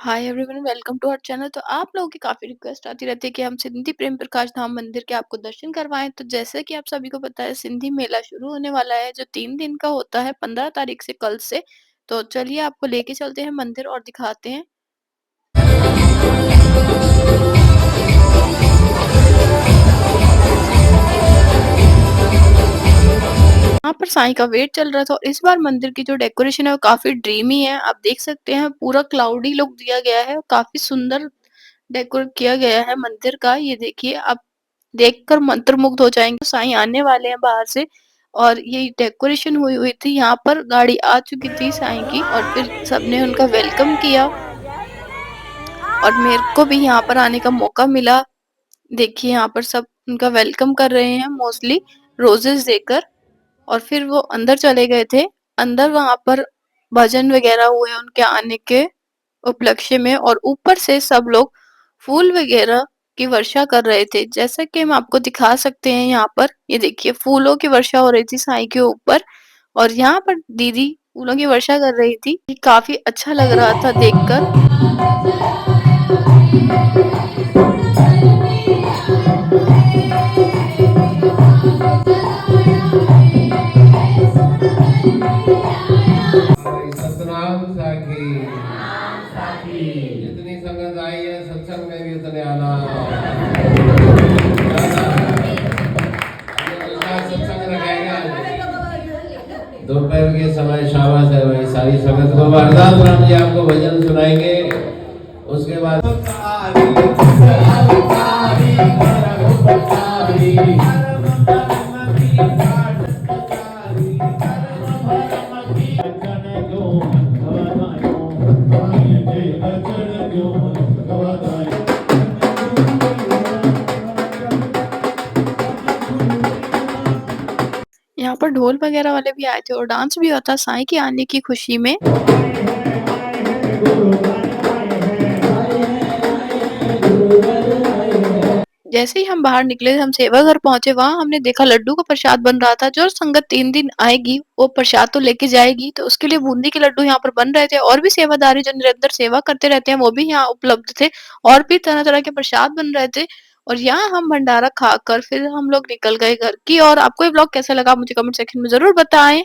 Hi everyone, welcome to our channel. तो आप लोगों की काफ़ी रिक्वेस्ट आती रहती है कि हम सिंधी प्रेम प्रकाश धाम मंदिर के आपको दर्शन करवाएँ। तो जैसे कि आप सभी को पता है, सिंधी मेला शुरू होने वाला है जो 3 दिन का होता है, 15 तारीख से, कल से। तो चलिए आपको लेके चलते हैं मंदिर और दिखाते हैं। यहाँ पर साईं का वेट चल रहा था और इस बार मंदिर की जो डेकोरेशन है वो काफ़ी ड्रीमी है। आप देख सकते हैं, पूरा क्लाउडी लुक दिया गया है और काफ़ी सुंदर डेकोरेट किया गया है मंदिर का। ये देखिए, आप देखकर मंत्रमुग्ध हो जाएँगे। साईं आने वाले हैं बाहर से और ये डेकोरेशन हुई हुई थी। यहाँ पर गाड़ी आ चुकी थी साईं की और फिर सबने उनका वेलकम किया और मेरे को भी यहाँ पर आने का मौका मिला। देखिए, यहाँ पर सब उनका वेलकम कर रहे हैं, मोस्टली रोजेज़ देकर। और फिर वो अंदर चले गए थे। अंदर वहाँ पर भजन वगैरह हुए उनके आने के उपलक्ष्य में और ऊपर से सब लोग फूल वगैरह की वर्षा कर रहे थे। जैसा कि हम आपको दिखा सकते हैं, यहाँ पर ये देखिए, फूलों की वर्षा हो रही थी साईं के ऊपर और यहाँ पर दीदी फूलों की वर्षा कर रही थी। ये काफ़ी अच्छा लग रहा था देखकर। भाई सतनाम साखी। जितनी संगत आई है सत्संग में भी उतने आना। सत्संग रखेगा दोपहर के समय। शाबाश है भाई, सारी संगत को। वरदान राम जी आपको भजन सुनाएंगे, उसके बाद यहाँ पर ढोल वगैरह वाले भी आए थे और डांस भी होता साईं के आने की खुशी में। जैसे ही हम बाहर निकले, हम सेवा घर पहुँचे, वहाँ हमने देखा लड्डू का प्रसाद बन रहा था। जो संगत 3 दिन आएगी, वो प्रसाद तो लेके जाएगी, तो उसके लिए बूंदी के लड्डू यहाँ पर बन रहे थे और भी सेवादारी जो निरंतर सेवा करते रहते हैं, वो भी यहाँ उपलब्ध थे और भी तरह-तरह के प्रसाद बन रहे थे। और यहाँ हम भंडारा खाकर फिर हम लोग निकल गए घर की। और आपको ये व्लॉग कैसा लगा मुझे कमेंट सेक्शन में ज़रूर बताएँ।